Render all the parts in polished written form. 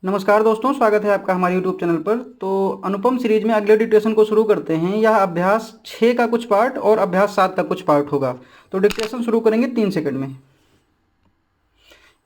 नमस्कार दोस्तों, स्वागत है आपका हमारे YouTube चैनल पर। तो अनुपम सीरीज में अगले डिक्टेशन को शुरू करते हैं। यह अभ्यास 6 का कुछ पार्ट और अभ्यास 7 का कुछ पार्ट होगा। तो डिक्टेशन शुरू करेंगे 3 सेकंड में।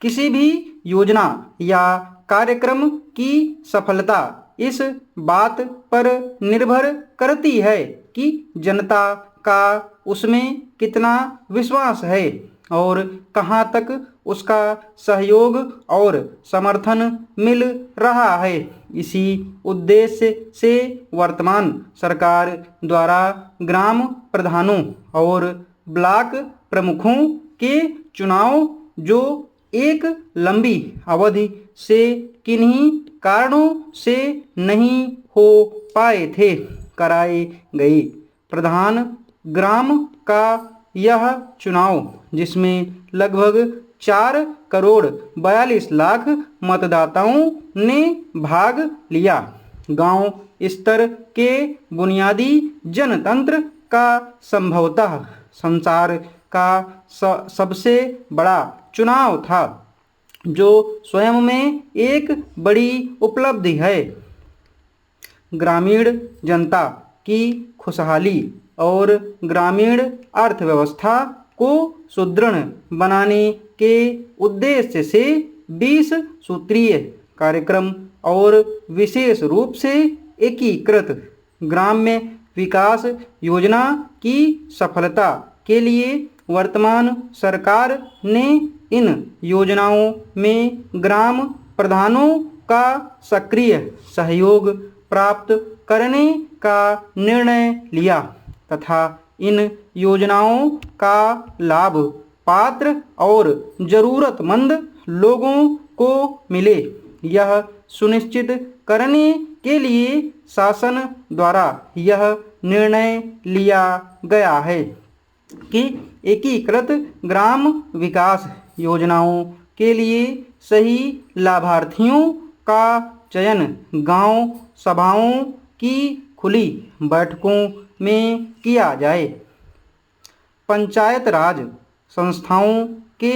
किसी भी योजना या कार्यक्रम की सफलता इस बात पर निर्भर करती है कि जनता का उसमें कितना विश्वास है और कहाँ तक उसका सहयोग और समर्थन मिल रहा है। इसी उद्देश्य से वर्तमान सरकार द्वारा ग्राम प्रधानों और ब्लॉक प्रमुखों के चुनाव जो एक लंबी अवधि से किन्हीं कारणों से नहीं हो पाए थे, कराए गए। प्रधान ग्राम का यह चुनाव, जिसमें लगभग 4,42,00,000 मतदाताओं ने भाग लिया, गांव स्तर के बुनियादी जनतंत्र का संभवतः संसार का सबसे बड़ा चुनाव था, जो स्वयं में एक बड़ी उपलब्धि है। ग्रामीण जनता की खुशहाली और ग्रामीण अर्थव्यवस्था को सुदृढ़ बनाने के उद्देश्य से 20 सूत्रीय कार्यक्रम और विशेष रूप से एकीकृत ग्राम्य विकास योजना की सफलता के लिए वर्तमान सरकार ने इन योजनाओं में ग्राम प्रधानों का सक्रिय सहयोग प्राप्त करने का निर्णय लिया तथा इन योजनाओं का लाभ पात्र और जरूरतमंद लोगों को मिले, यह सुनिश्चित करने के लिए शासन द्वारा यह निर्णय लिया गया है कि एकीकृत ग्राम विकास योजनाओं के लिए सही लाभार्थियों का चयन गांव सभाओं की खुली बैठकों में किया जाए। पंचायत राज संस्थाओं के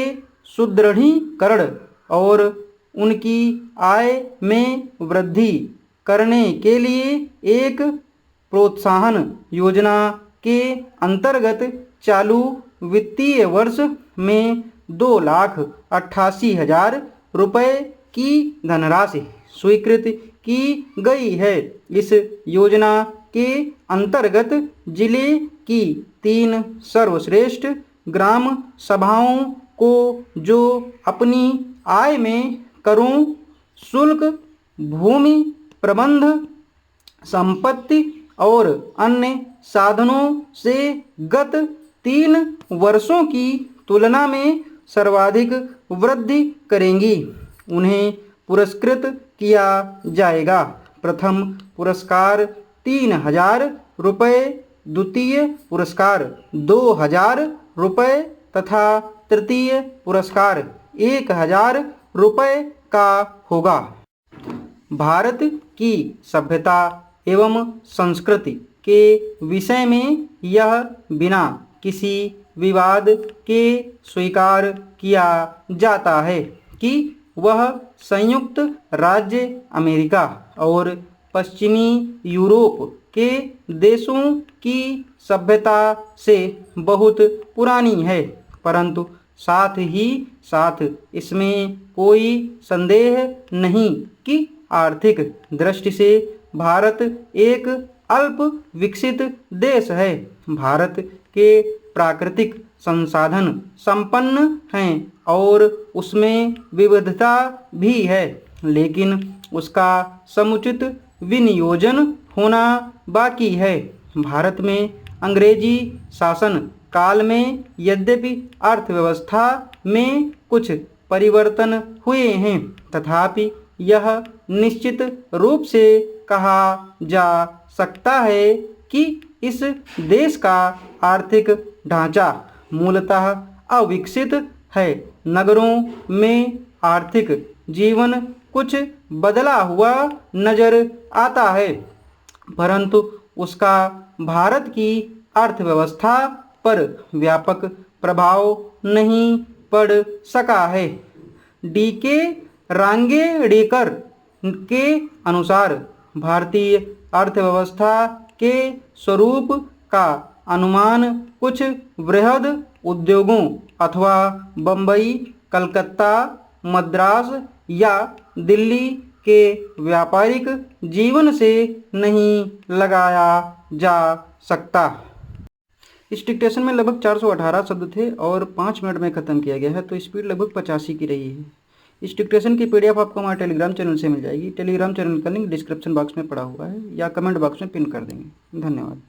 सुदृढ़ीकरण और उनकी आय में वृद्धि करने के लिए एक प्रोत्साहन योजना के अंतर्गत चालू वित्तीय वर्ष में 2,88,000 रुपये की धनराशि स्वीकृत की गई है। इस योजना के अंतर्गत जिले की 3 सर्वश्रेष्ठ ग्राम सभाओं को, जो अपनी आय में करों, शुल्क, भूमि प्रबंध, संपत्ति और अन्य साधनों से गत 3 वर्षों की तुलना में सर्वाधिक वृद्धि करेंगी, उन्हें पुरस्कृत किया जाएगा। प्रथम पुरस्कार 3,000 रुपये, द्वितीय पुरस्कार 2,000 रुपये तथा तृतीय पुरस्कार 1,000 रुपये का होगा। भारत की सभ्यता एवं संस्कृति के विषय में यह बिना किसी विवाद के स्वीकार किया जाता है कि वह संयुक्त राज्य अमेरिका और पश्चिमी यूरोप के देशों की सभ्यता से बहुत पुरानी है, परंतु साथ ही साथ इसमें कोई संदेह नहीं कि आर्थिक दृष्टि से भारत एक अल्प विकसित देश है। भारत के प्राकृतिक संसाधन संपन्न हैं और उसमें विविधता भी है, लेकिन उसका समुचित विनियोजन होना बाकी है। भारत में अंग्रेजी शासन काल में यद्यपि अर्थव्यवस्था में कुछ परिवर्तन हुए हैं, तथापि यह निश्चित रूप से कहा जा सकता है कि इस देश का आर्थिक ढांचा मूलतः अविकसित है। नगरों में आर्थिक जीवन कुछ बदला हुआ नजर आता है, परंतु उसका भारत की अर्थव्यवस्था पर व्यापक प्रभाव नहीं पड़ सका है। डी के रांगेड़ेकर के अनुसार भारतीय अर्थव्यवस्था के स्वरूप का अनुमान कुछ वृहद उद्योगों अथवा बम्बई, कलकत्ता, मद्रास या दिल्ली के व्यापारिक जीवन से नहीं लगाया जा सकता। इस डिक्टेशन में लगभग 418 शब्द थे और 5 मिनट में ख़त्म किया गया है, तो स्पीड लगभग 85 की रही है। इस डिक्टेशन की पीडीएफ आपको हमारे टेलीग्राम चैनल से मिल जाएगी। टेलीग्राम चैनल का लिंक डिस्क्रिप्शन बॉक्स में पड़ा हुआ है या कमेंट बॉक्स में पिन कर देंगे। धन्यवाद।